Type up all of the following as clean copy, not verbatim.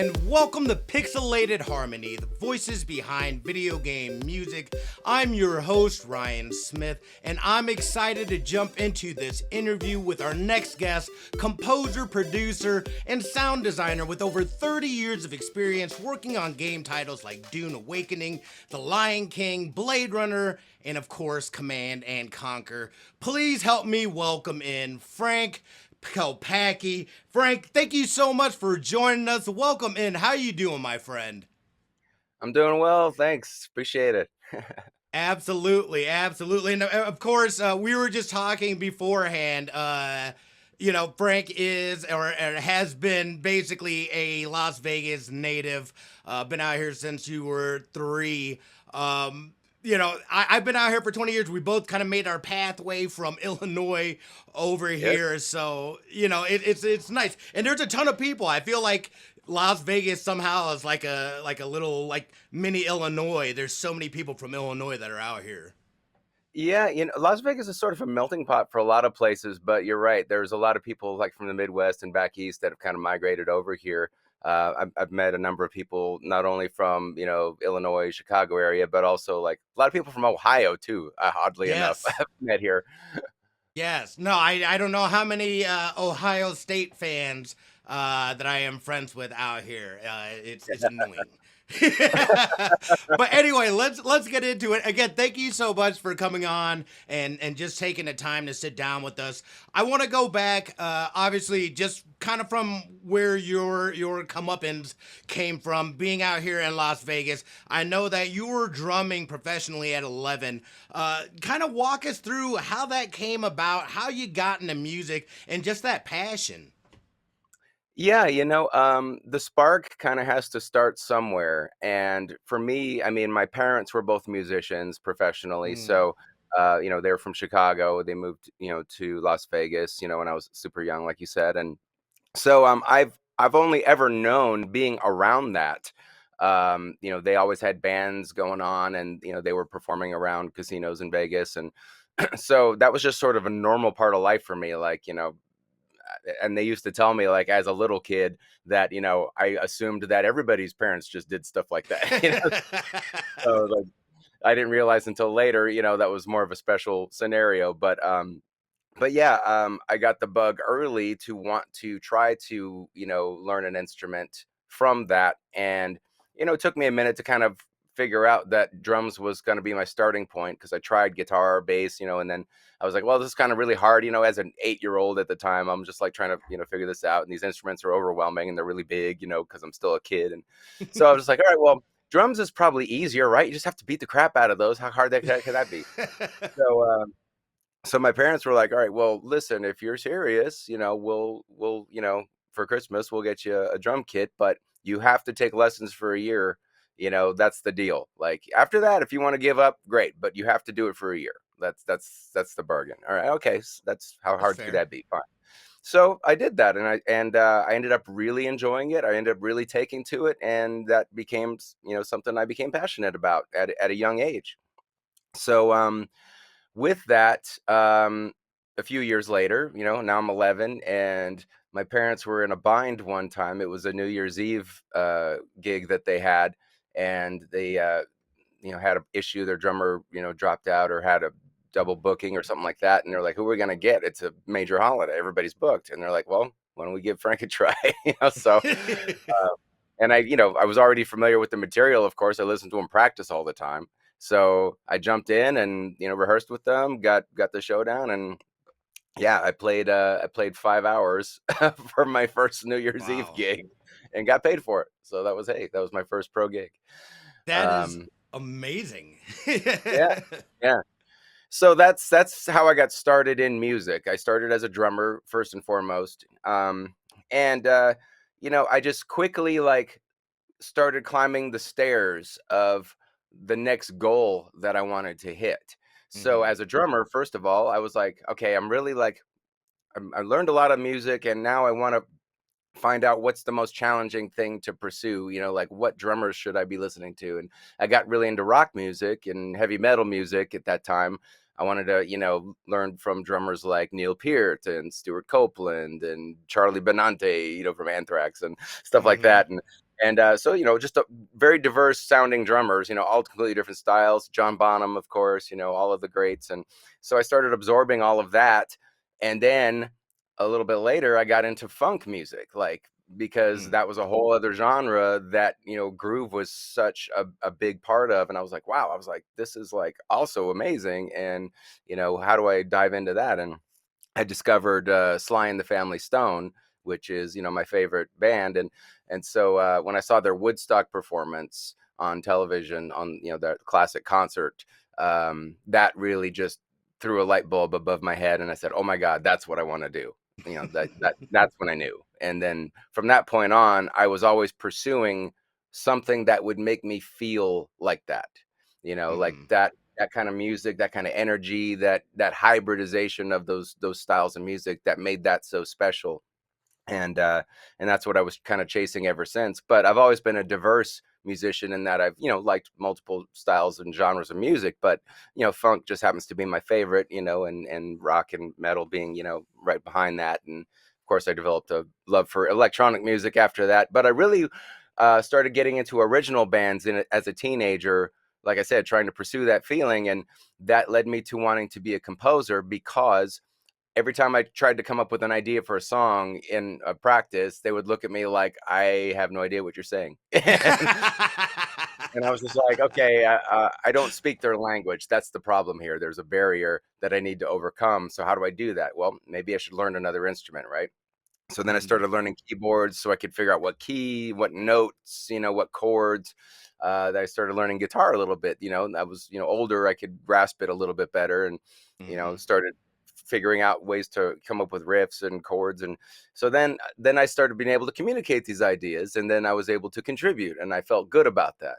and welcome to Pixelated Harmony, the voices behind video game music. I'm your host, Ryan Smith, and I'm excited to jump into this interview with our next guest, composer, producer, and sound designer with over 30 years of experience working on game titles like Dune Awakening, The Lion King, Blade Runner, and of course, Command and Conquer. Please help me welcome in Frank Klepacki. Frank, thank you so much for joining us. Welcome in. How you doing, my friend? I'm doing well, thanks. Appreciate it. Absolutely, absolutely. And of course, we were just talking beforehand. Frank is or has been basically a Las Vegas native. Been out here since you were 3. I've been out here for 20 years. We both kind of made our pathway from Illinois over Yep. here. So, it's nice. And there's a ton of people. I feel like Las Vegas somehow is like a little like mini Illinois. There's so many people from Illinois that are out here. Yeah, Las Vegas is sort of a melting pot for a lot of places, but you're right. There's a lot of people like from the Midwest and back east that have kind of migrated over here. I've met a number of people, not only from, Illinois, Chicago area, but also like a lot of people from Ohio too, oddly enough, Yes. I've met here. Yes. No, I don't know how many Ohio State fans that I am friends with out here. It's annoying. But anyway, let's get into it. Again, thank you so much for coming on and just taking the time to sit down with us. I want to go back, obviously, just kind of from where your comeuppance came from, being out here in Las Vegas. I know that you were drumming professionally at 11. Kind of walk us through how that came about, how you got into music, and just that passion. Yeah, the spark kind of has to start somewhere. And for me, I mean, my parents were both musicians professionally. Mm. So, they were from Chicago. They moved, to Las Vegas, when I was super young, like you said. And so, I've only ever known being around that. They always had bands going on and, they were performing around casinos in Vegas. And so that was just sort of a normal part of life for me. Like, and they used to tell me like as a little kid that I assumed that everybody's parents just did stuff like that. So like I didn't realize until later that was more of a special scenario. But yeah, I got the bug early to want to try to learn an instrument from that. And it took me a minute to kind of figure out that drums was going to be my starting point, because I tried guitar, bass, and then I was like, well, this is kind of really hard, as an 8-year-old at the time. I'm just like trying to figure this out, and these instruments are overwhelming and they're really big, because I'm still a kid. And so I was just like, all right, well, drums is probably easier, right? You just have to beat the crap out of those. How hard could that be? So my parents were like, all right, well, listen, if you're serious, we'll for Christmas we'll get you a drum kit, but you have to take lessons for a year. That's the deal. Like after that, if you want to give up, great, but you have to do it for a year. That's the bargain. All right, okay, so that's how That's hard could fair. that be? Fine. So I did that, and I ended up really enjoying it. I ended up really taking to it, and that became something I became passionate about at a young age. So with that, a few years later, now I'm 11, and my parents were in a bind one time. It was a New Year's Eve gig that they had, and they, had an issue. Their drummer, dropped out or had a double booking or something like that. And they're like, "Who are we gonna get? It's a major holiday. Everybody's booked." And they're like, "Well, why don't we give Frank a try?" So, and I was already familiar with the material. Of course, I listened to him practice all the time. So I jumped in and rehearsed with them, got the show down, and yeah, I played 5 hours for my first New Year's Eve Wow. gig, and got paid for it. So that was my first pro gig. That is Um, amazing. yeah, yeah. So that's how I got started in music. I started as a drummer first and foremost, and I just quickly like started climbing the stairs of the next goal that I wanted to hit. So Hmm. as a drummer, first of all, I was like, okay, I'm really like I learned a lot of music, and now I want to find out what's the most challenging thing to pursue. Like what drummers should I be listening to? And I got really into rock music and heavy metal music at that time. I wanted to, learn from drummers like Neil Peart and Stuart Copeland and Charlie Benante, from Anthrax and stuff like Hmm. that. And so, just a very diverse sounding drummers, all completely different styles. John Bonham, of course, all of the greats. And so I started absorbing all of that. And then a little bit later, I got into funk music, because Mm. that was a whole other genre that, groove was such a big part of. And I was like, wow, this is like also amazing. And, how do I dive into that? And I discovered Sly and the Family Stone, which is my favorite band, and so when I saw their Woodstock performance on television on their classic concert, that really just threw a light bulb above my head, and I said, "Oh my God, that's what I want to do." That's when I knew, and then from that point on, I was always pursuing something that would make me feel like that, like Mm-hmm. that kind of music, that kind of energy, that hybridization of those styles of music that made that so special. And that's what I was kind of chasing ever since. But I've always been a diverse musician in that I've liked multiple styles and genres of music, but funk just happens to be my favorite, and rock and metal being right behind that. And of course I developed a love for electronic music after that. But I really started getting into original bands as a teenager, like I said, trying to pursue that feeling. And that led me to wanting to be a composer, because every time I tried to come up with an idea for a song in a practice, they would look at me like, I have no idea what you're saying. And I was just like, okay, I don't speak their language. That's the problem here. There's a barrier that I need to overcome. So how do I do that? Well, maybe I should learn another instrument, right? So then I Mm. started learning keyboards so I could figure out what key, what notes, what chords. Then I started learning guitar a little bit. I was, older, I could grasp it a little bit better, and, Mm-hmm. started figuring out ways to come up with riffs and chords. And so then I started being able to communicate these ideas, and then I was able to contribute, and I felt good about that.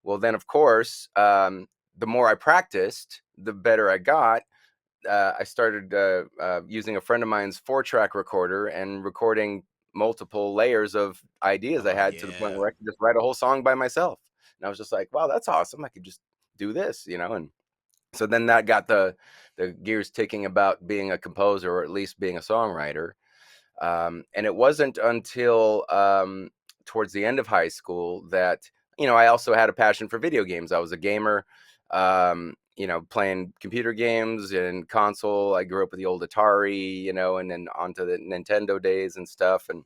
Well, then, of course, the more I practiced, the better I got. I started using a friend of mine's 4-track recorder and recording multiple layers of ideas I Oh had, to the point yeah. where I could just write a whole song by myself. And I was just like, wow, that's awesome. I could just do this, And so then that got the gears ticking about being a composer, or at least being a songwriter. And it wasn't until towards the end of high school that, I also had a passion for video games. I was a gamer, playing computer games and console. I grew up with the old Atari, and then onto the Nintendo days and stuff. And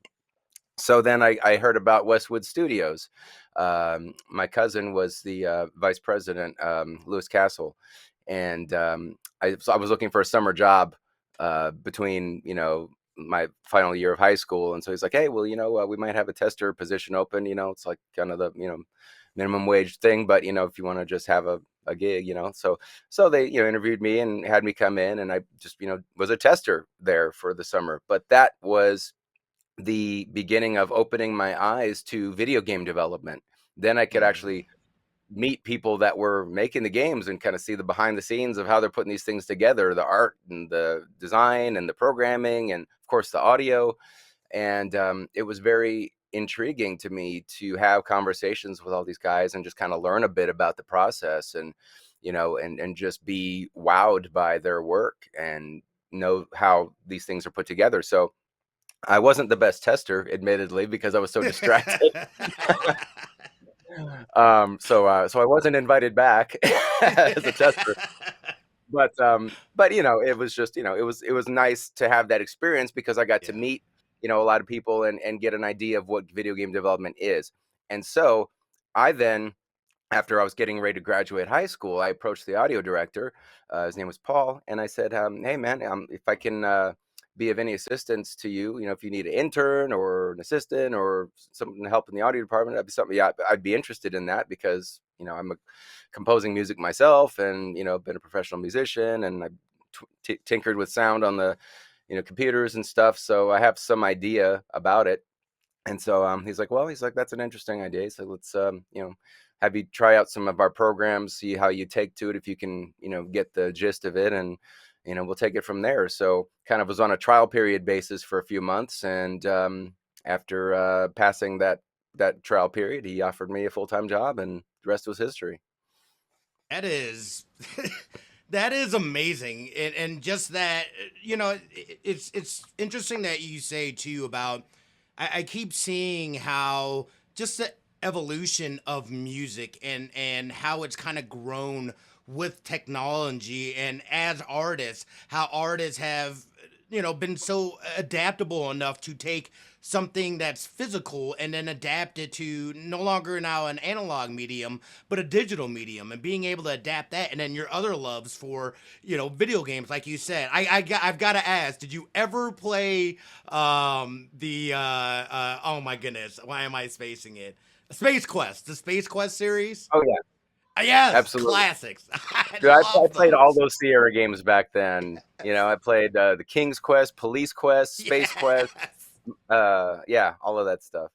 so then I heard about Westwood Studios. My cousin was the vice president, Lewis Castle, and so I was looking for a summer job between my final year of high school, and so he's like, "Hey, well, we might have a tester position open. It's like kind of the minimum wage thing, but if you want to just have a gig, so they interviewed me and had me come in, and I just was a tester there for the summer. But that was the beginning of opening my eyes to video game development. Then I could Mm-hmm. actually meet people that were making the games and kind of see the behind the scenes of how they're putting these things together, the art and the design and the programming, and of course the audio. And it was very intriguing to me to have conversations with all these guys and just kind of learn a bit about the process, and and just be wowed by their work and know how these things are put together. So I wasn't the best tester, admittedly, because I was so distracted. So I wasn't invited back as a tester. But it was just it was nice to have that experience, because I got to Yeah. meet a lot of people and get an idea of what video game development is. And so I then, after I was getting ready to graduate high school, I approached the audio director. His name was Paul, and I said, "Hey, man, if I can be of any assistance to you, if you need an intern or an assistant or something to help in the audio department, that'd be something. Yeah, I'd be interested in that, because I'm composing music myself, and been a professional musician, and I tinkered with sound on the computers and stuff, so I have some idea about it." And so he's like, well, that's an interesting idea. So let's, have you try out some of our programs, see how you take to it, if you can, get the gist of it, and, we'll take it from there. So kind of was on a trial period basis for a few months. And after passing that trial period, he offered me a full-time job, and the rest was history. That is that is amazing. And just that, it's interesting that you say too about I keep seeing how just the evolution of music and how it's kind of grown with technology, and as artists, how artists have, been so adaptable enough to take something that's physical and then adapt it to no longer now an analog medium but a digital medium, and being able to adapt that. And then your other loves for, video games, like you said. I've got to ask, did you ever play the oh my goodness, why am I spacing it, Space Quest, the Space Quest series? Oh yeah, Yes, absolutely. classics. I Dude, I love played all those. those Sierra games back then. You know, I played the King's Quest, Police Quest, Space Quest. Yes, Yeah, all of that stuff.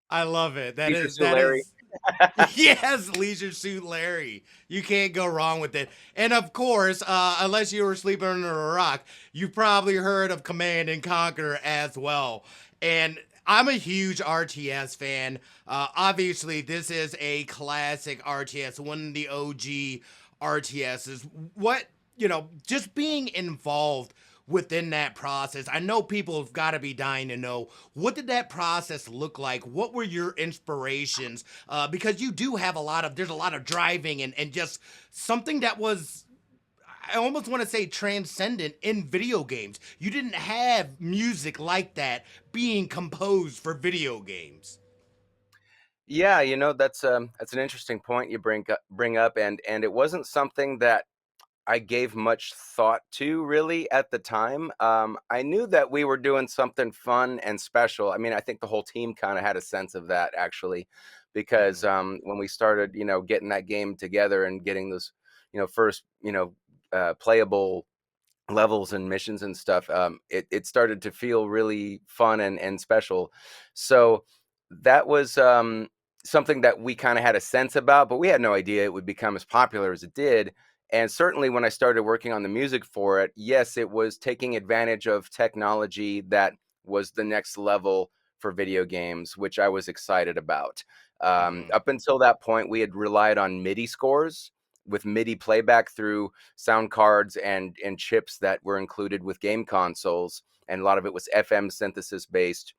I love it. That Leisure is Suit that Larry. is yes, Leisure Suit Larry. You can't go wrong with it. And of course, unless you were sleeping under a rock, you probably heard of Command and Conquer as well. And I'm a huge RTS fan. Obviously, this is a classic RTS, one of the OG RTSs. What, just being involved within that process. I know people have got to be dying to know, what did that process look like? What were your inspirations? Because you do have there's a lot of driving and just something that was, I almost want to say, transcendent in video games. You didn't have music like that being composed for video games. Yeah, that's an interesting point you bring up, and it wasn't something that I gave much thought to really at the time. I knew that we were doing something fun and special. I mean, I think the whole team kind of had a sense of that actually, because Mm-hmm. when we started, getting that game together and getting those, first, playable levels and missions and stuff, it started to feel really fun and special. So that was something that we kind of had a sense about, but we had no idea it would become as popular as it did. And certainly when I started working on the music for it, yes, it was taking advantage of technology that was the next level for video games, which I was excited about. Mm-hmm. Up until that point, we had relied on MIDI scores with MIDI playback through sound cards and chips that were included with game consoles, and a lot of it was FM synthesis based,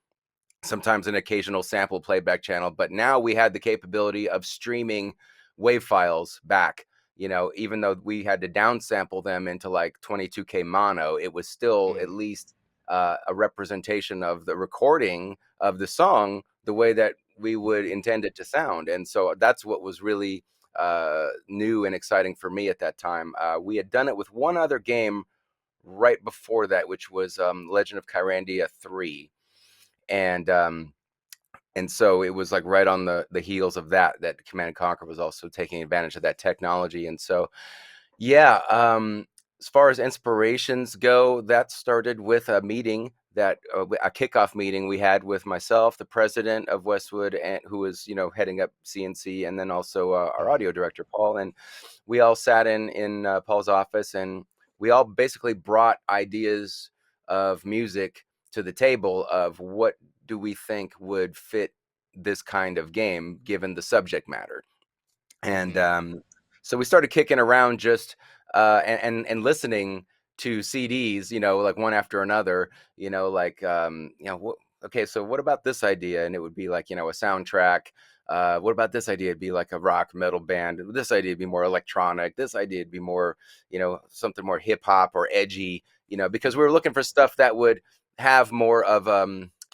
sometimes an occasional sample playback channel. But now we had the capability of streaming wave files back. Even though we had to downsample them into like 22K mono, it was still at least a representation of the recording of the song the way that we would intend it to sound. And so that's what was really new and exciting for me at that time. We had done it with one other game right before that, which was Legend of Kyrandia 3. And so it was like right on the heels of that Command and Conquer was also taking advantage of that technology. And so yeah, as far as inspirations go, that started with a meeting a kickoff meeting we had with myself, the president of Westwood, and who was heading up CNC, and then also our Mm-hmm. audio director Paul, and we all sat in Paul's office, and we all basically brought ideas of music to the table of what do we think would fit this kind of game given the subject matter. And Mm-hmm. so we started kicking around just and listening to CDs, like one after another, like okay, so what about this idea? And it would be like, a soundtrack. What about this idea? It'd be like a rock metal band. This idea would be more electronic. This idea would be more, something more hip hop or edgy, because we were looking for stuff that would have more of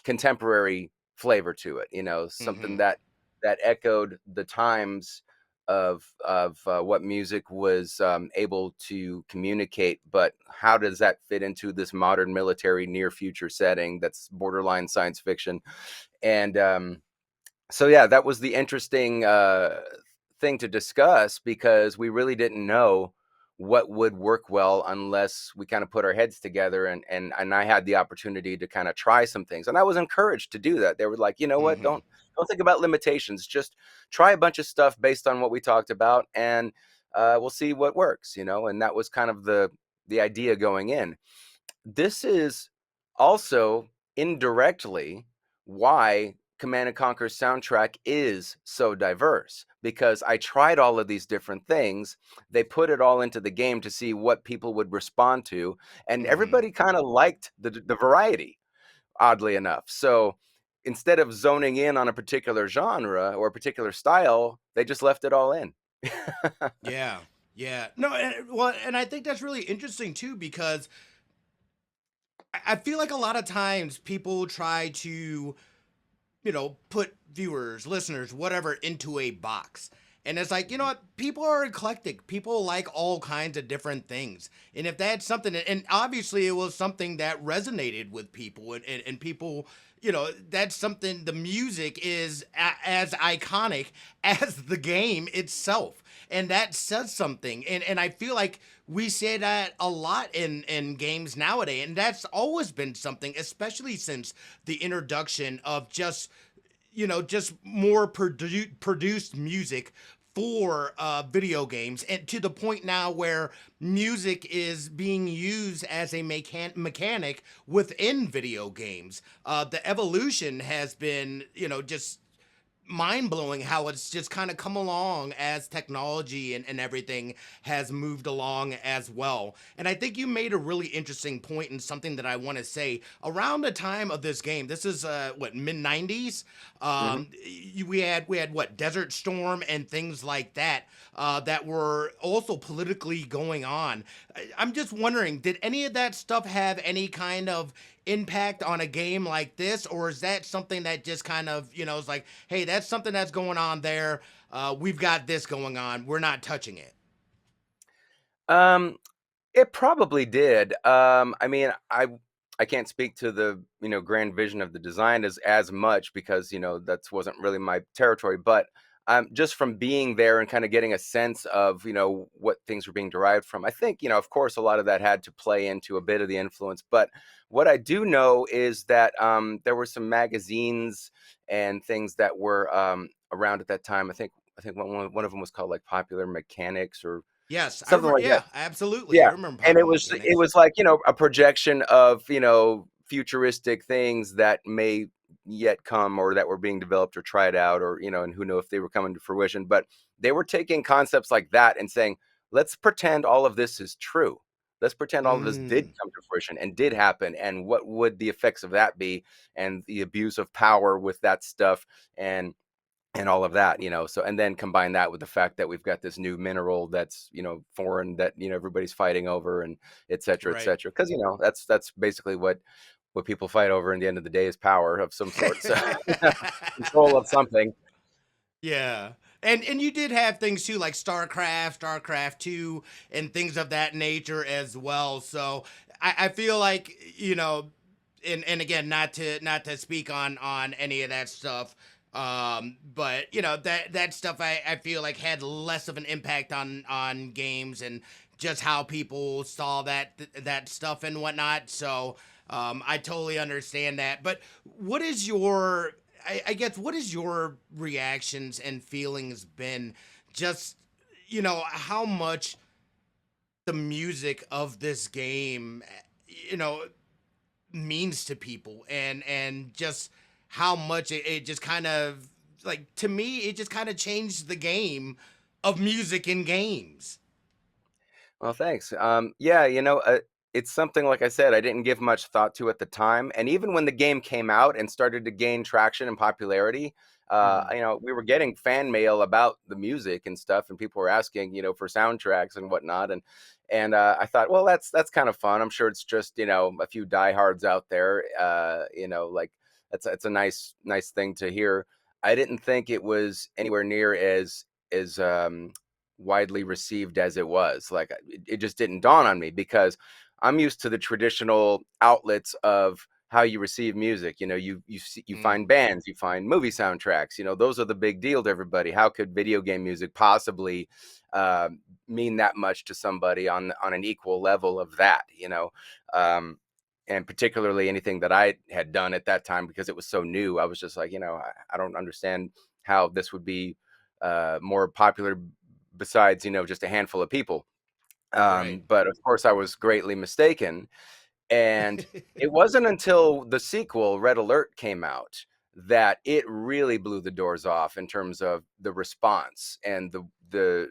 contemporary flavor to it, something Mm-hmm. that echoed the times of what music was able to communicate, but how does that fit into this modern military near future setting that's borderline science fiction? And so yeah, that was the interesting thing to discuss, because we really didn't know what would work well unless we kind of put our heads together, and I had the opportunity to kind of try some things, and I was encouraged to do that. They were like, what, Mm-hmm. don't think about limitations, just try a bunch of stuff based on what we talked about, and we'll see what works, and that was kind of the idea going in. This is also indirectly why Command and Conquer's soundtrack is so diverse, because I tried all of these different things. They put it all into the game to see what people would respond to, and Mm-hmm. everybody kind of liked the variety, oddly enough. So instead of zoning in on a particular genre or a particular style, they just left it all in. Yeah. Yeah. No, well, and I think that's really interesting too because I feel like a lot of times people try to, put viewers, listeners, whatever into a box. And it's like, you know what? People are eclectic. People like all kinds of different things. And if that's something, and obviously it was something that resonated with people, and people, that's something, the music is as iconic as the game itself. And that says something. And I feel like we say that a lot in games nowadays. And that's always been something, especially since the introduction of just more produced music for video games, and to the point now where music is being used as a mechanic within video games. The evolution has been, just mind blowing how it's just kind of come along as technology and everything has moved along as well. And I think you made a really interesting point and something that I want to say around the time of this game. This is what, mid 90s. Hmm. We had what, Desert Storm and things like that that were also politically going on. I'm just wondering, did any of that stuff have any kind of impact on a game like this, or is that something that just kind of, is like, hey, that's something that's going on there, we've got this going on, we're not touching it? Um, it probably did. I mean, I can't speak to the grand vision of the design as much because that wasn't really my territory. But just from being there and kind of getting a sense of what things were being derived from, I think of course a lot of that had to play into a bit of the influence. But what I do know is that there were some magazines and things that were around at that time. I think one of them was called like Popular Mechanics or Yes, I something remember. like that. Yeah, absolutely, I Yeah, remember and it Popular was it Mechanics. was like, a projection of, futuristic things that may yet come or that were being developed or tried out or, and who knew if they were coming to fruition. But they were taking concepts like that and saying, let's pretend all of this is true. Let's pretend all of this did Mm, come to fruition and did happen. And what would the effects of that be? And the abuse of power with that stuff. And all of that, so and then combine that with the fact that we've got this new mineral that's foreign that everybody's fighting over, and et right. cetera, because that's basically what people fight over in the end of the day is power of some sort, so control of something. Yeah. And you did have things too like StarCraft 2, and things of that nature as well. So I feel like, and again, not to speak on any of that stuff. But that stuff I feel like had less of an impact on games and just how people saw that stuff and whatnot. So I totally understand that. But what is your I guess, what is your reactions and feelings been, just, how much the music of this game, you know means to people, and just how much it just kind of, like, to me it just kind of changed the game of music in games. Well, thanks. Yeah, it's something like I said, I didn't give much thought to at the time, and even when the game came out and started to gain traction and popularity, Mhm. we were getting fan mail about the music and stuff, and people were asking, for soundtracks and whatnot, and I thought, well, that's kind of fun. I'm sure it's just a few diehards out there, like that's a nice thing to hear. I didn't think it was anywhere near as widely received as it was. Like it just didn't dawn on me because I'm used to the traditional outlets of how you receive music. You find Mm, bands, you find movie soundtracks. Those are the big deal to everybody. How could video game music possibly mean that much to somebody on an equal level of that? Um, and particularly anything that I had done at that time because it was so new. I was just like, I don't understand how this would be more popular besides just a handful of people. right. But of course I was greatly mistaken, and it wasn't until the sequel Red Alert came out that it really blew the doors off in terms of the response and the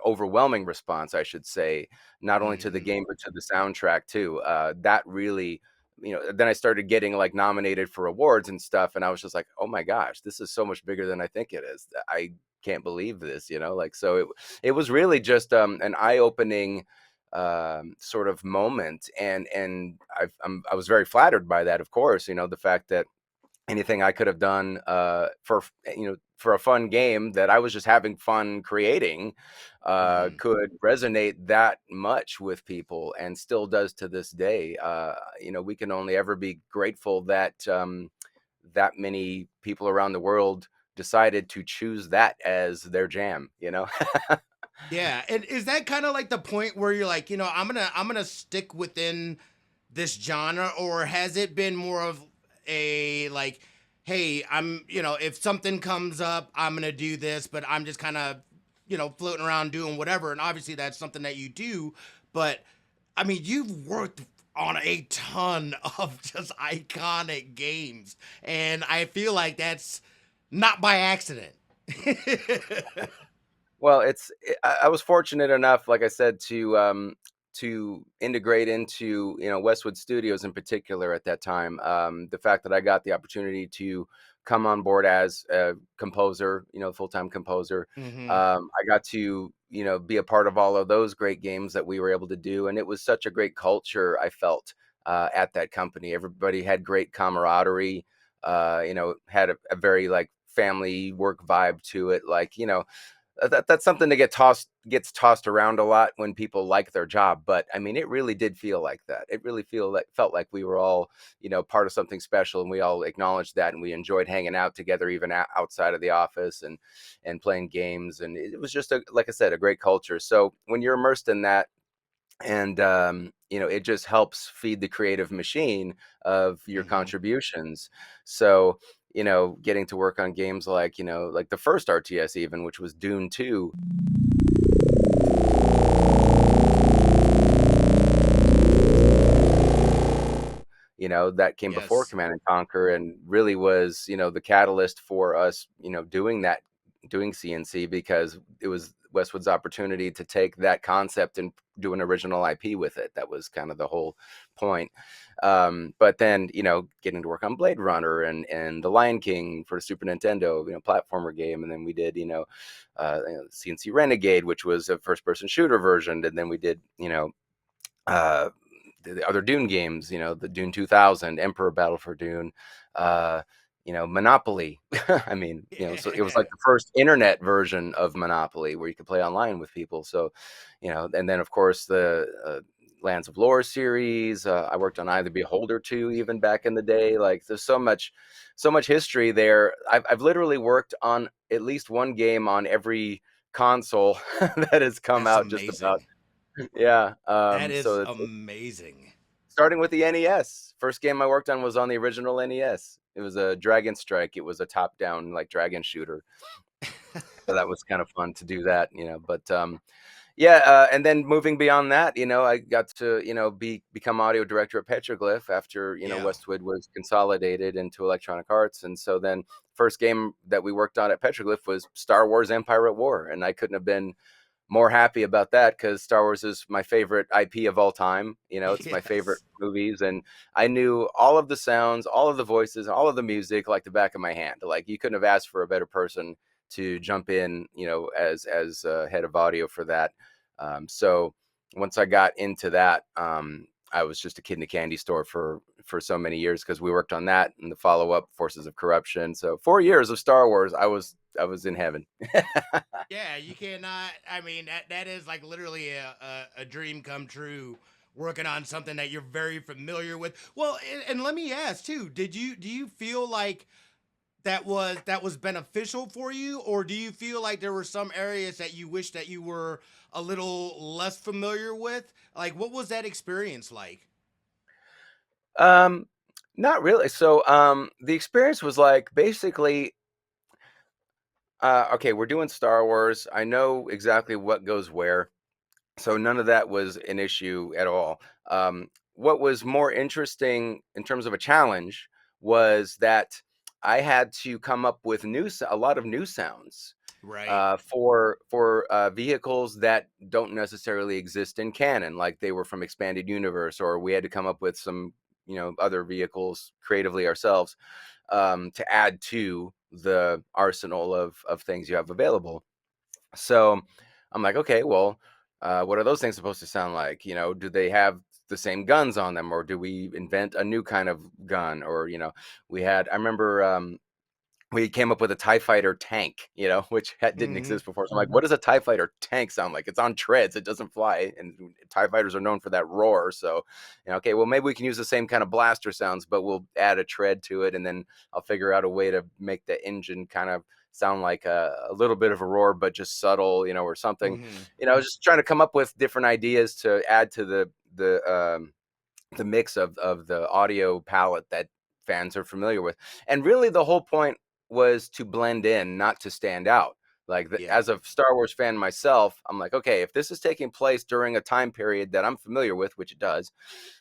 overwhelming response, I should say, not only to the Mhm. game but to the soundtrack too. That really then I started getting like nominated for awards and stuff, and I was just like, oh my gosh, this is so much bigger than I think it is. I can't believe this, like, so it was really just an eye-opening sort of moment, and I was very flattered by that, of course, the fact that anything I could have done for a fun game that I was just having fun creating Hmm. could resonate that much with people, and still does to this day. We can only ever be grateful that that many people around the world decided to choose that as their jam. Yeah, and is that kind of like the point where you're like, I'm gonna stick within this genre, or has it been more of a like, hey, if something comes up, I'm gonna do this, but I'm just kind of, floating around doing whatever, and obviously that's something that you do, but I mean, you've worked on a ton of just iconic games, and I feel like that's not by accident. Well, I was fortunate enough, like I said, to integrate into Westwood Studios in particular at that time. The fact that I got the opportunity to come on board as a composer, full time composer, Hmm. I got to be a part of all of those great games that we were able to do, and it was such a great culture. I felt at that company, everybody had great camaraderie. Had a very like family work vibe to it, like that's something that gets tossed around a lot when people like their job, but I mean, it really did feel like that. It really felt like we were all part of something special, and we all acknowledged that, and we enjoyed hanging out together even outside of the office, and playing games, and it was just like I said, a great culture. So when you're immersed in that, and it just helps feed the creative machine of your Hmm. contributions. So getting to work on games like like the first RTS, even, which was Dune 2. That came before Yes. Command and Conquer, and really was the catalyst for us doing CNC, because it was Westwood's opportunity to take that concept and do an original IP with it. That was kind of the whole point. But then getting to work on Blade Runner and The Lion King for Super Nintendo, platformer game, and then we did CNC Renegade, which was a first person shooter version, and then we did uh, the other Dune games, the Dune 2000, Emperor Battle for Dune, uh, Monopoly. I mean, so it was Yeah. like the first internet version of Monopoly where you could play online with people. So, and then of course the Lands of Lore series. I worked on Eye of the Beholder 2 even back in the day. Like there's so much history there. I've literally worked on at least one game on every console that has come That's out just about. amazing. Yeah. That is So amazing. starting with the NES. First game I worked on was on the original NES. It was a Dragon Strike. It was a top-down like dragon shooter. So that was kind of fun to do that. But yeah, and then moving beyond that, I got to become audio director at Petroglyph after Yeah. Westwood was consolidated into Electronic Arts, and so then first game that we worked on at Petroglyph was Star Wars Empire at War, and I couldn't have been more happy about that, because Star Wars is my favorite IP of all time. It's my favorite Yes. movies, and I knew all of the sounds, all of the voices, all of the music like the back of my hand. Like you couldn't have asked for a better person to jump in, as head of audio for that. So once I got into that, I was just a kid in a candy store for so many years, because we worked on that and the follow up Forces of Corruption. So 4 years of Star Wars, I was in heaven. Yeah, you cannot. I mean, that is like literally a dream come true. Working on something that you're very familiar with. Well, and let me ask too. Do you feel like that was beneficial for you, or do you feel like there were some areas that you wish that you were a little less familiar with? Like, what was that experience like? Um, Not really. So, the experience was like basically, okay, we're doing Star Wars. I know exactly what goes where, so none of that was an issue at all. What was more interesting in terms of a challenge was that I had to come up with a lot of new sounds Right. for vehicles that don't necessarily exist in canon, like they were from expanded universe, or we had to come up with some other vehicles creatively ourselves, to add to the arsenal of things you have available. So I'm like, okay, well, what are those things supposed to sound like? Do they have the same guns on them, or do we invent a new kind of gun? Or, I remember we came up with a TIE fighter tank, which didn't Hmm. exist before. So I'm like, what does a TIE fighter tank sound like? It's on treads, it doesn't fly. And TIE fighters are known for that roar. So, okay, well, maybe we can use the same kind of blaster sounds, but we'll add a tread to it. And then I'll figure out a way to make the engine kind of sound like a little bit of a roar, but just subtle, or something. Hmm. Just trying to come up with different ideas to add to the mix of the audio palette that fans are familiar with. And really the whole point was to blend in, not to stand out. Like Yeah. as a Star Wars fan myself, I'm like, okay, if this is taking place during a time period that I'm familiar with, which it does,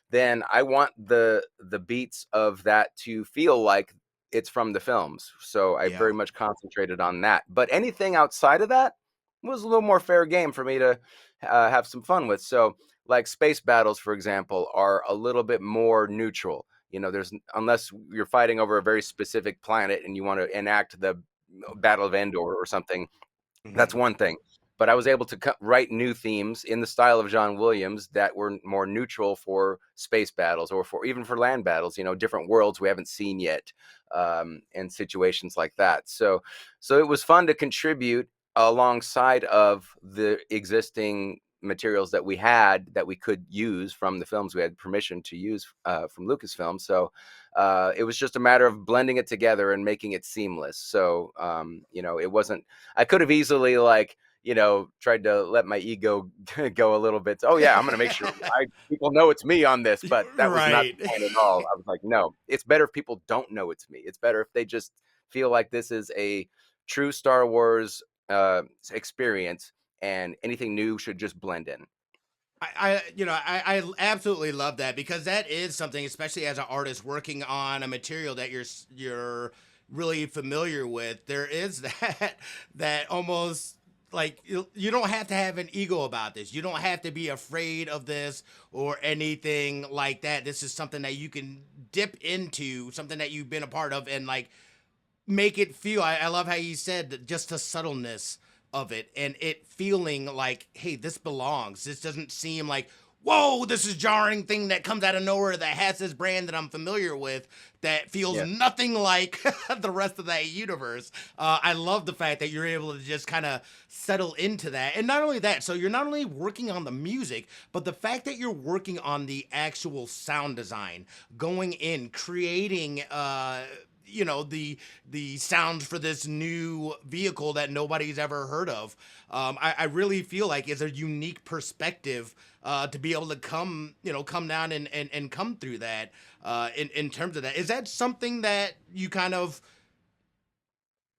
then I want the beats of that to feel like it's from the films. So I Yeah. very much concentrated on that. But anything outside of that was a little more fair game for me to have some fun with. So like space battles, for example, are a little bit more neutral. There's, unless you're fighting over a very specific planet and you want to enact the Battle of Endor or something, that's Hmm. one thing. But I was able to write new themes in the style of John Williams that were more neutral for space battles, or for even for land battles, different worlds we haven't seen yet, and situations like that. So it was fun to contribute alongside of the existing materials that we had that we could use from the films we had permission to use from Lucasfilm. So it was just a matter of blending it together and making it seamless. So it wasn't, I could have easily tried to let my ego go a little bit. Oh yeah, I'm going to make sure people know it's me on this, but that was not Right. the point at all. I was like, no, it's better if people don't know it's me. It's better if they just feel like this is a true Star Wars experience, and anything new should just blend in. I absolutely love that, because that is something, especially as an artist working on a material that you're really familiar with. There is that that almost like you don't have to have an ego about this. You don't have to be afraid of this or anything like that. This is something that you can dip into, something that you've been a part of, and like make it feel. I love how you said that, just the subtleness of it and it feeling like, hey, this belongs. This doesn't seem like, whoa, this is jarring thing that comes out of nowhere that has this brand that I'm familiar with that feels Yeah. nothing like the rest of that universe. I love the fact that you're able to just kind of settle into that. And not only that, so you're not only working on the music, but the fact that you're working on the actual sound design, going in, creating the sounds for this new vehicle that nobody's ever heard of. I really feel like it's a unique perspective to be able to come down and come through that in terms of that. Is that something that you kind of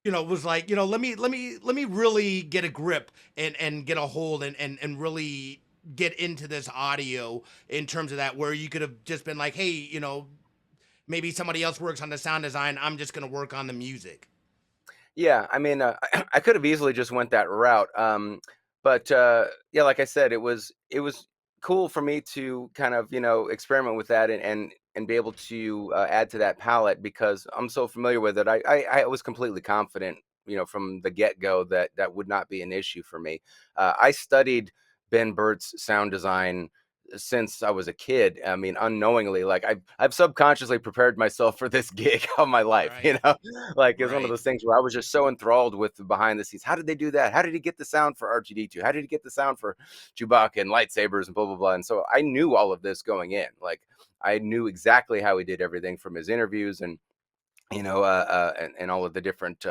was like, let me really get a grip and get a hold and really get into this audio in terms of that, where you could have just been like, hey, maybe somebody else works on the sound design, I'm just going to work on the music. Yeah, I mean, I could have easily just went that route, but yeah, like I said, it was cool for me to kind of experiment with that, and be able to add to that palette, because I'm so familiar with it. I was completely confident, from the get go, that that would not be an issue for me. I studied Ben Burtt's sound design since I was a kid. I mean, unknowingly, like I've subconsciously prepared myself for this gig all my life. Right. Like it's one of Right. those things where I was just so enthralled with the behind the scenes. How did they do that? How did he get the sound for R2D2? How did he get the sound for Chewbacca and lightsabers and blah blah blah? And so I knew all of this going in. Like I knew exactly how he did everything from his interviews, and and all of the different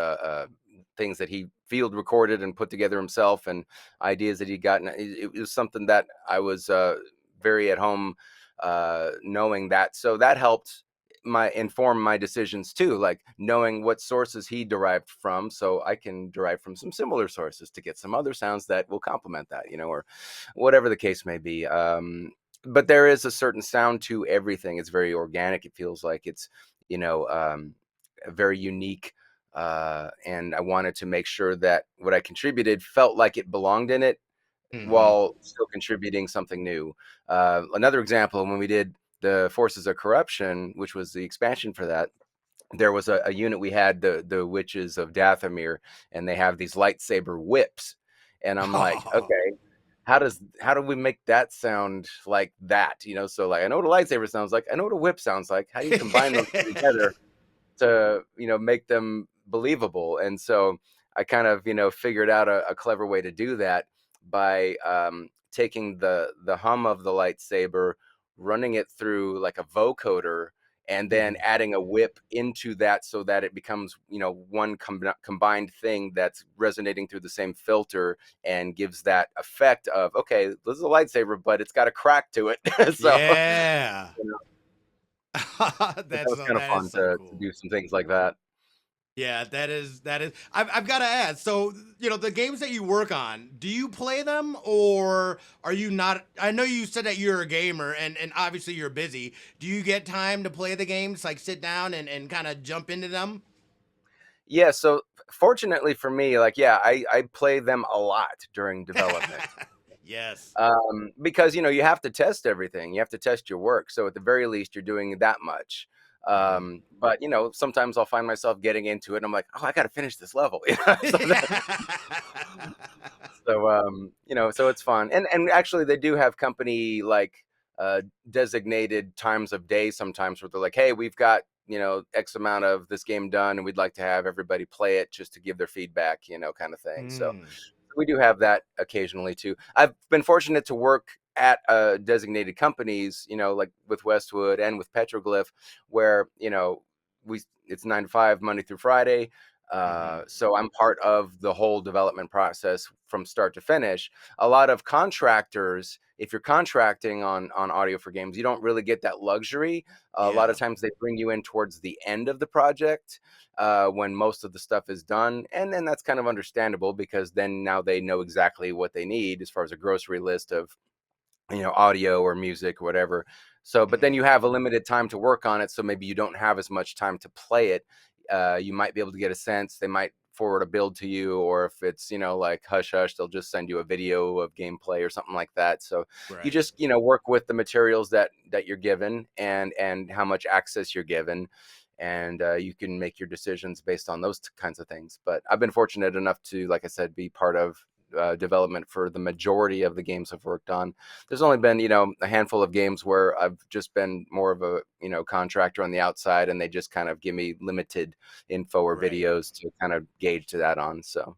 things that he field recorded and put together himself, and ideas that he'd gotten. It was something that I was very at home knowing that. So that helped my inform my decisions too, like knowing what sources he derived from, so I can derive from some similar sources to get some other sounds that will complement that, or whatever the case may be. But there is a certain sound to everything. It's very organic. It feels like it's you know very unique. And I wanted to make sure that what I contributed felt like it belonged in it Hmm. while still contributing something new. Another example, when we did the Forces of Corruption, which was the expansion for that, there was a unit we had, the Witches of Dathomir, and they have these lightsaber whips, and I'm like, Oh. okay, how do we make that sound like that? So like I know what a lightsaber sounds like, I know what a whip sounds like. How do you combine those two together to make them believable? And so I kind of figured out a clever way to do that by taking the hum of the lightsaber, running it through like a vocoder, and then Mhm. adding a whip into that so that it becomes one combined thing that's resonating through the same filter, and gives that effect of, okay, this is a lightsaber but it's got a crack to it. So Yeah. you know, that That's was kind of that is fun so to cool. do some things like that. Yeah, that is. I've got to ask. So, the games that you work on, do you play them or are you not? I know you said that you're a gamer and obviously you're busy. Do you get time to play the games, like sit down and kind of jump into them? Yeah, so fortunately for me, like, yeah, I play them a lot during development. Yes. Because you have to test everything. You have to test your work. So at the very least, you're doing that much. Mhm. But sometimes I'll find myself getting into it, and I'm like, oh, I got to finish this level. So it's fun. And actually, they do have company like designated times of day sometimes where they're like, hey, we've got X amount of this game done, and we'd like to have everybody play it just to give their feedback, kind of thing. So Mm. we do have that occasionally too. I've been fortunate to work at designated companies, like with Westwood and with Petroglyph, where we it's 9 to 5 Monday through Friday. Mhm. So I'm part of the whole development process from start to finish. A lot of contractors, if you're contracting on audio for games, you don't really get that luxury. A lot of Yeah. times they bring you in towards the end of the project, when most of the stuff is done. And then that's kind of understandable, because then now they know exactly what they need as far as a grocery list of, audio or music or whatever. So, but then Mhm. you have a limited time to work on it. So maybe you don't have as much time to play it. You might be able to get a sense. They might forward a build to you, or if it's, like hush hush, they'll just send you a video of gameplay or something like that. So you Right. just, work with the materials that you're given, and how much access you're given. And you can make your decisions based on those kinds of things. But I've been fortunate enough to, like I said, be part of development for the majority of the games I've worked on. There's only been, a handful of games where I've just been more of a, contractor on the outside, and they just kind of give me limited info or Right. videos to kind of gauge to that on. So,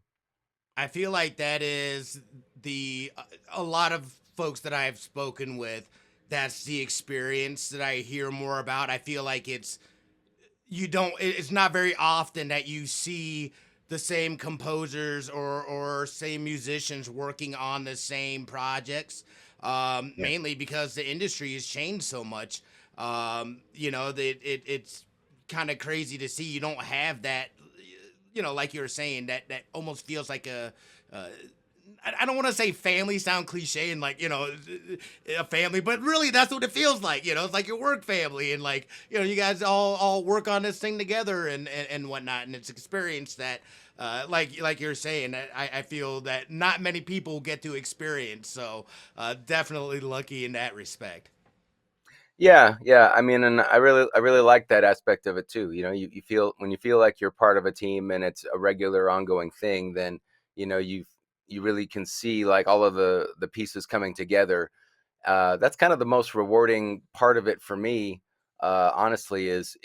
I feel like that is a lot of folks that I've spoken with, that's the experience that I hear more about. I feel like it's not very often that you see the same composers or same musicians working on the same projects. yeah. Mainly because the industry has changed so much. It's kind of crazy to see you don't have that. Like you were saying, that almost feels like uh, I don't want to say family, sound cliche and like, a family, but really that's what it feels like. It's like your work family, and like, you guys all work on this thing together and whatnot. And it's experience that, like you're saying, I feel that not many people get to experience. So definitely lucky in that respect. Yeah, yeah. I mean, and I really like that aspect of it too. You feel, when you feel like you're part of a team and it's a regular ongoing thing, then you really can see like all of the pieces coming together. That's kind of the most rewarding part of it for me. Honestly, is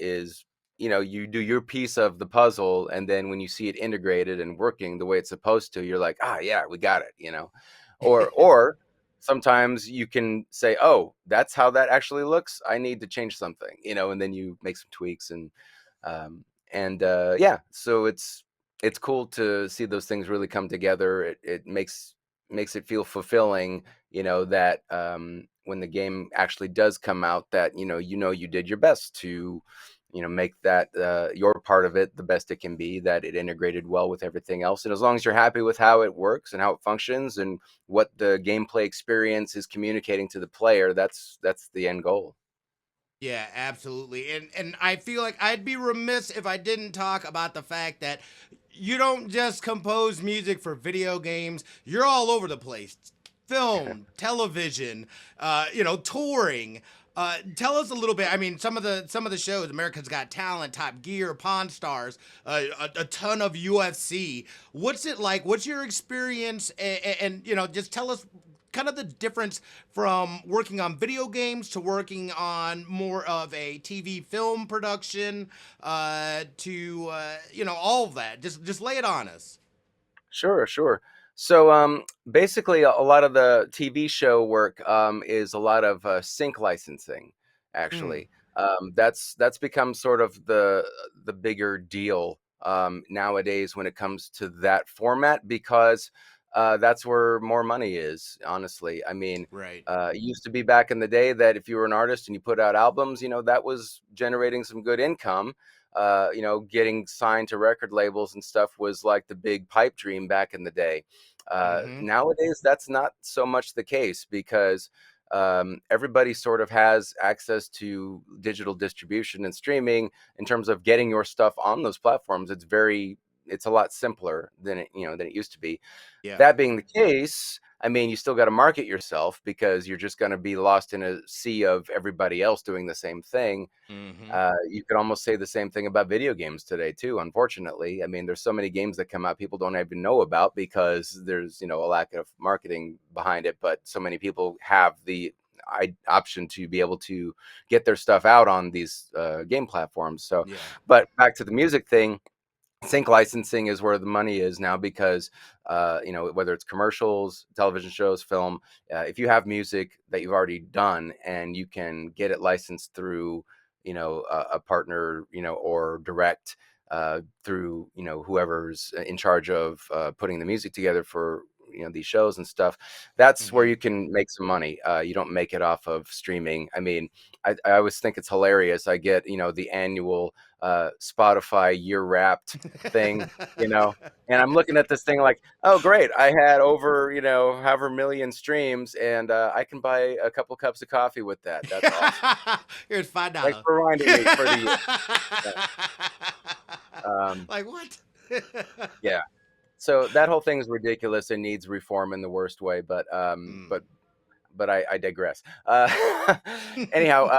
you do your piece of the puzzle, and then when you see it integrated and working the way it's supposed to, you're like, ah, yeah, we got it. Or sometimes you can say, oh, that's how that actually looks, I need to change something, and then you make some tweaks. Um, and yeah, so it's cool to see those things really come together. It makes it feel fulfilling, that when the game actually does come out, that you did your best to make that your part of it the best it can be, that it integrated well with everything else. And as long as you're happy with how it works and how it functions and what the gameplay experience is communicating to the player, that's the end goal. Yeah, absolutely. And I feel like I'd be remiss if I didn't talk about the fact that you don't just compose music for video games. You're all over the place. Film, television, touring. Tell us a little bit. I mean, some of the shows, America's Got Talent, Top Gear, Pawn Stars, a ton of UFC. What's it like? What's your experience? And just tell us kind of the difference from working on video games to working on more of a TV film production, to all of that. Just lay it on us. Sure, sure. So basically, a lot of the TV show work is a lot of sync licensing. Mm, Actually, that's become sort of the bigger deal nowadays when it comes to that format because that's where more money is. Honestly, I mean, right. it used to be back in the day that if you were an artist and you put out albums, that was generating some good income. Getting signed to record labels and stuff was like the big pipe dream back in the day. Mm-hmm. Nowadays, that's not so much the case because everybody sort of has access to digital distribution and streaming in terms of getting your stuff on those platforms. It's a lot simpler than it used to be. Yeah. That being the case, I mean, you still got to market yourself because you're just going to be lost in a sea of everybody else doing the same thing. Mm-hmm. You could almost say the same thing about video games today too. Unfortunately, I mean, there's so many games that come out people don't even know about because there's a lack of marketing behind it. But so many people have the option to be able to get their stuff out on these game platforms. So, Yeah. but back to the music thing. Sync licensing is where the money is now because whether it's commercials, television shows, film, if you have music that you've already done and you can get it licensed through a partner or direct through whoever's in charge of putting the music together for these shows and stuff, that's where Mm-hmm. you can make some money. You don't make it off of streaming. I mean, I always think it's hilarious. I get the annual Spotify year wrapped thing, and I'm looking at this thing like, oh great, I had over however million streams, and I can buy a couple cups of coffee with that. That's awesome. Here's five Thanks dollars. for reminding me for the year. Yeah. Um, Like what? yeah. So that whole thing is ridiculous and needs reform in the worst way, but Mm. I digress. Anyhow,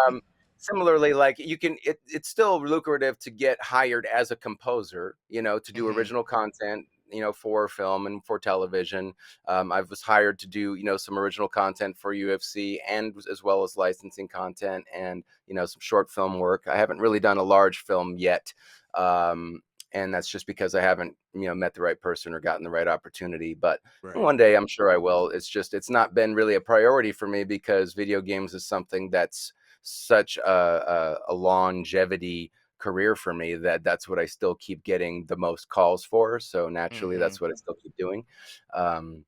similarly, like it's still lucrative to get hired as a composer, to do Hmm. original content, for film and for television. I was hired to do, some original content for UFC and as well as licensing content and, some short film work. I haven't really done a large film yet. Um, and that's just because I haven't, met the right person or gotten the right opportunity. But Right. one day I'm sure I will. It's not been really a priority for me because video games is something that's such a longevity career for me that's what I still keep getting the most calls for. So naturally, Hmm. that's what I still keep doing. Um,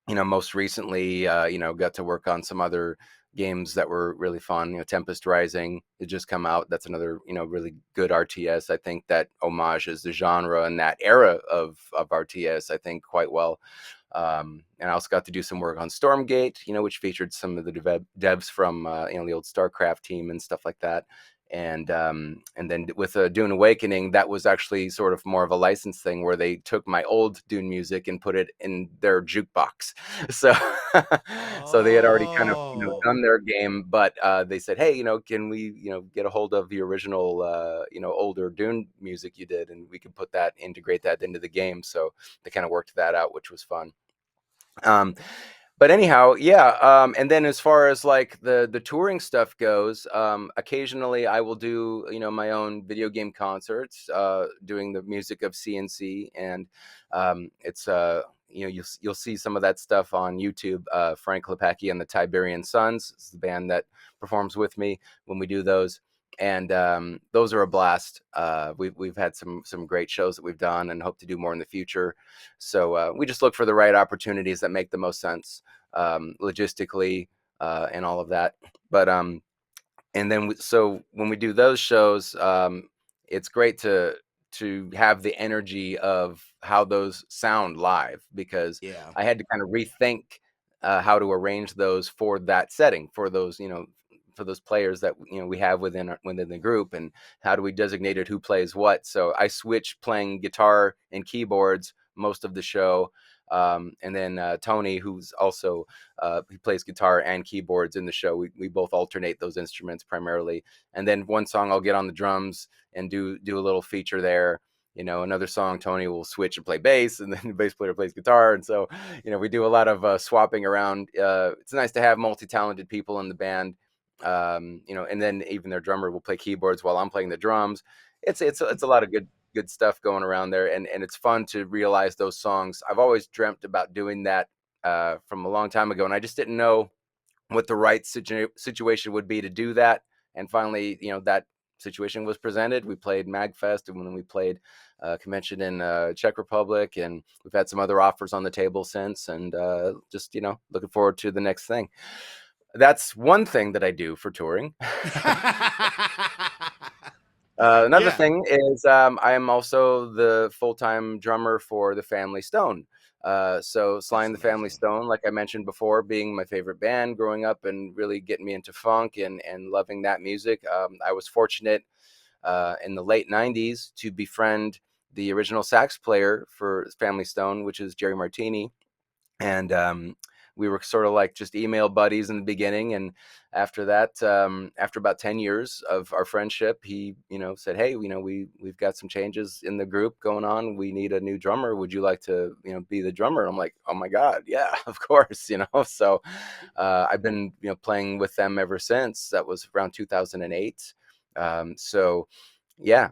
most recently, got to work on some other games that were really fun. Tempest Rising, it just come out. That's another, really good RTS. I think that homages the genre and that era of RTS, I think, quite well. And I also got to do some work on Stormgate, which featured some of the devs from, the old StarCraft team and stuff like that. And then with Dune Awakening, that was actually sort of more of a license thing where they took my old Dune music and put it in their jukebox. So, so they had already kind of Oh. done their game, but they said, hey, can we get a hold of the original older Dune music you did, and we can integrate that into the game. So they kind of worked that out, which was fun. Um, but anyhow, yeah. And then as far as like the touring stuff goes, occasionally I will do my own video game concerts, doing the music of CNC, and it's you'll see some of that stuff on YouTube. Frank Klepacki and the Tiberian Sons is the band that performs with me when we do those. And those are a blast. We've had some great shows that we've done, and hope to do more in the future. So we just look for the right opportunities that make the most sense, logistically, and all of that. But and then so when we do those shows, it's great to have the energy of how those sound live because Yeah. I had to kind of rethink how to arrange those for that setting, for those for those players that we have within the group, and how do we designate it, who plays what. So I switch playing guitar and keyboards most of the show, And then Tony, who's also he plays guitar and keyboards in the show. We both alternate those instruments primarily. And then one song I'll get on the drums and do a little feature there. Another song Tony will switch and play bass, and then the bass player plays guitar. And so, we do a lot of swapping around. It's nice to have multi-talented people in the band. And then even their drummer will play keyboards while I'm playing the drums. It's a lot of good stuff going around there, and it's fun to realize those songs. I've always dreamt about doing that from a long time ago, and I just didn't know what the right situation would be to do that. And finally, that situation was presented. We played MagFest, and when we played convention in Czech Republic, and we've had some other offers on the table since, and just looking forward to the next thing. That's one thing that I do for touring. Another thing is I am also the full-time drummer for the Family Stone. So Sly and the Family Stone, like I mentioned before, being my favorite band growing up and really getting me into funk and loving that music. I was fortunate in the late 90s to befriend the original sax player for Family Stone, which is Jerry Martini. And we were sort of like just email buddies in the beginning. And after that, after about 10 years of our friendship, he, said, "Hey, we've got some changes in the group going on. We need a new drummer. Would you like to, be the drummer?" I'm like, "Oh my God, yeah, of course." So I've been, playing with them ever since. That was around 2008. So yeah,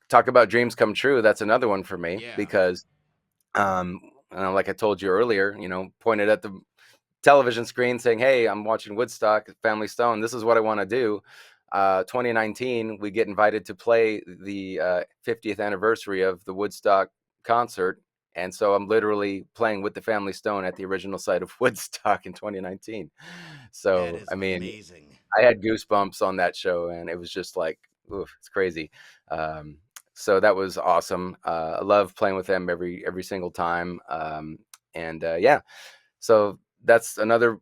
talk about dreams come true. That's another one for me because, like I told you earlier, pointed at the television screen saying, "Hey, I'm watching Woodstock, Family Stone. This is what I want to do." 2019, we get invited to play the 50th anniversary of the Woodstock concert. And so I'm literally playing with the Family Stone at the original site of Woodstock in 2019. So, I mean, amazing. I had goosebumps on that show, and it was just like, oof, it's crazy. So that was awesome. I love playing with them every single time. Yeah, so that's another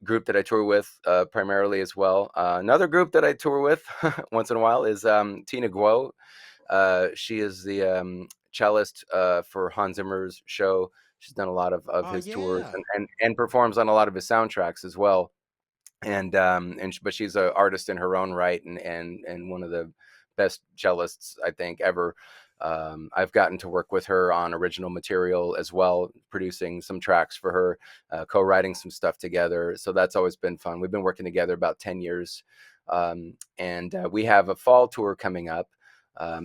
group that I tour with primarily as well. Another group that I tour with once in a while is Tina Guo. She is the cellist for Hans Zimmer's show. She's done a lot of his tours and performs on a lot of his soundtracks as well. But she's an artist in her own right, and one of the best cellists I think ever. I've gotten to work with her on original material as well, producing some tracks for her, co-writing some stuff together. So that's always been fun. We've been working together about 10 years. We have a fall tour coming up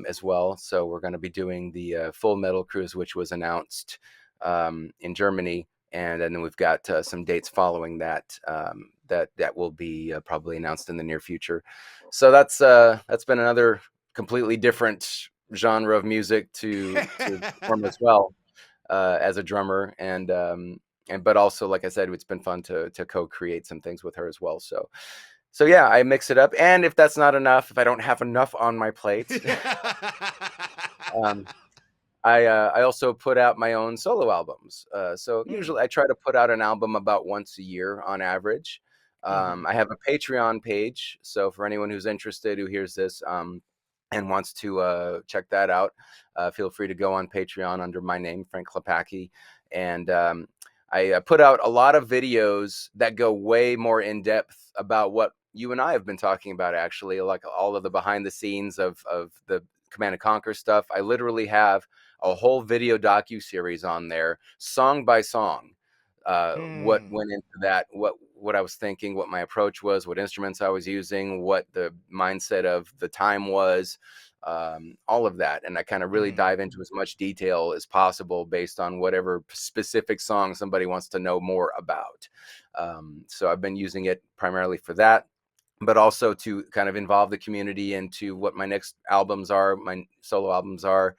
as well. So we're going to be doing the Full Metal Cruise, which was announced in Germany. And then we've got some dates following that that will be probably announced in the near future. So that's been another completely different genre of music to perform as well as a drummer, and but also, like I said, it's been fun to co-create some things with her as well. So yeah, I mix it up, and if that's not enough, if I don't have enough on my plate, I also put out my own solo albums. So usually I try to put out an album about once a year on average. I have a Patreon page, so for anyone who's interested who hears this and wants to check that out, feel free to go on Patreon under my name, Frank Klepacki. And I put out a lot of videos that go way more in depth about what you and I have been talking about, actually, like all of the behind the scenes of the Command and Conquer stuff. I literally have a whole video docu-series on there, song by song, what went into that, what I was thinking, what my approach was, what instruments I was using, what the mindset of the time was, all of that. And I kind of really dive into as much detail as possible based on whatever specific song somebody wants to know more about. So I've been using it primarily for that, but also to kind of involve the community into what my next albums are, my solo albums are.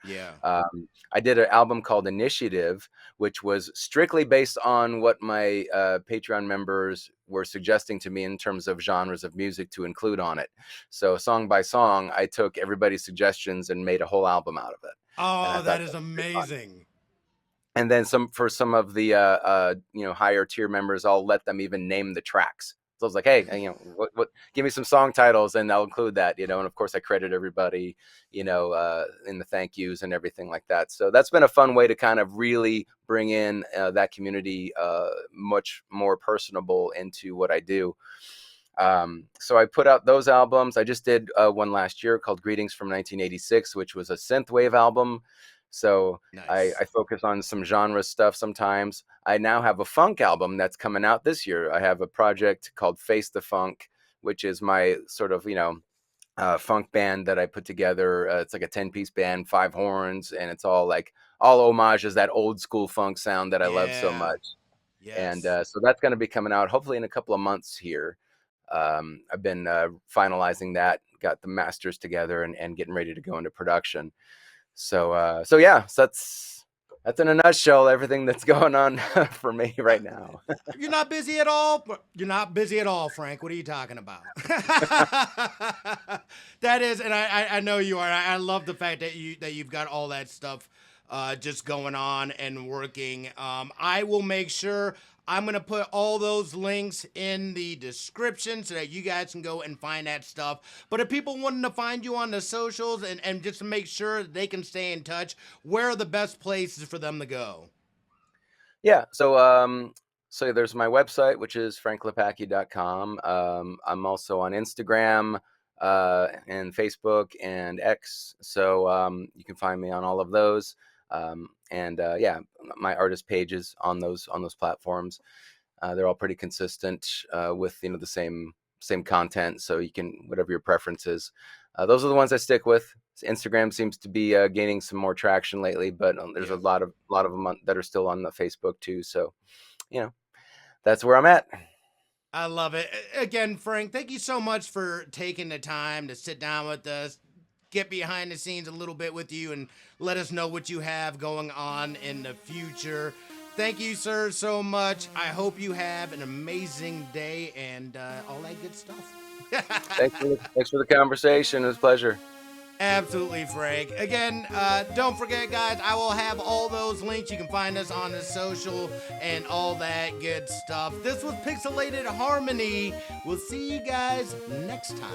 I did an album called Initiative, which was strictly based on what my Patreon members were suggesting to me in terms of genres of music to include on it. So song by song, I took everybody's suggestions and made a whole album out of it. Oh, that is amazing. And then for some of the higher tier members, I'll let them even name the tracks. So I was like, hey, what, give me some song titles and I'll include that, and of course I credit everybody, in the thank yous and everything like that. So that's been a fun way to kind of really bring in that community much more personable into what I do. So I put out those albums. I just did one last year called Greetings from 1986, which was a synthwave album. So Nice. I focus on some genre stuff sometimes. I now have a funk album that's coming out this year. I have a project called Face the Funk, which is my sort of, funk band that I put together. It's like a 10-piece band, 5 horns, and it's all homages that old school funk sound that I love so Yeah. much. And Yes. so that's going to be coming out hopefully in a couple of months here. I've been finalizing that, got the masters together, and getting ready to go into production. So yeah, so that's in a nutshell everything that's going on for me right now. You're not busy at all. You're not busy at all, Frank. What are you talking about? That is, and I know you are. I love the fact that you've got all that stuff just going on and working. I will make sure I'm gonna put all those links in the description so that you guys can go and find that stuff. But if people wanting to find you on the socials and just to make sure they can stay in touch, where are the best places for them to go? Yeah, so there's my website, which is frankklepacki.com. I'm also on Instagram and Facebook and X, so you can find me on all of those. And yeah, my artist pages on those platforms. They're all pretty consistent with the same content, so you can, whatever your preference is. Those are the ones I stick with. Instagram seems to be gaining some more traction lately, but there's Yeah. a lot of them that are still on the Facebook too. So that's where I'm at. I love it. Again, Frank, thank you so much for taking the time to sit down with us, get behind the scenes a little bit with you, and let us know what you have going on in the future. Thank you, sir, so much. I hope you have an amazing day and all that good stuff. Thanks for the conversation. It was a pleasure. Absolutely, Frank. Again, don't forget, guys, I will have all those links. You can find us on the social and all that good stuff. This was Pixelated Harmony. We'll see you guys next time.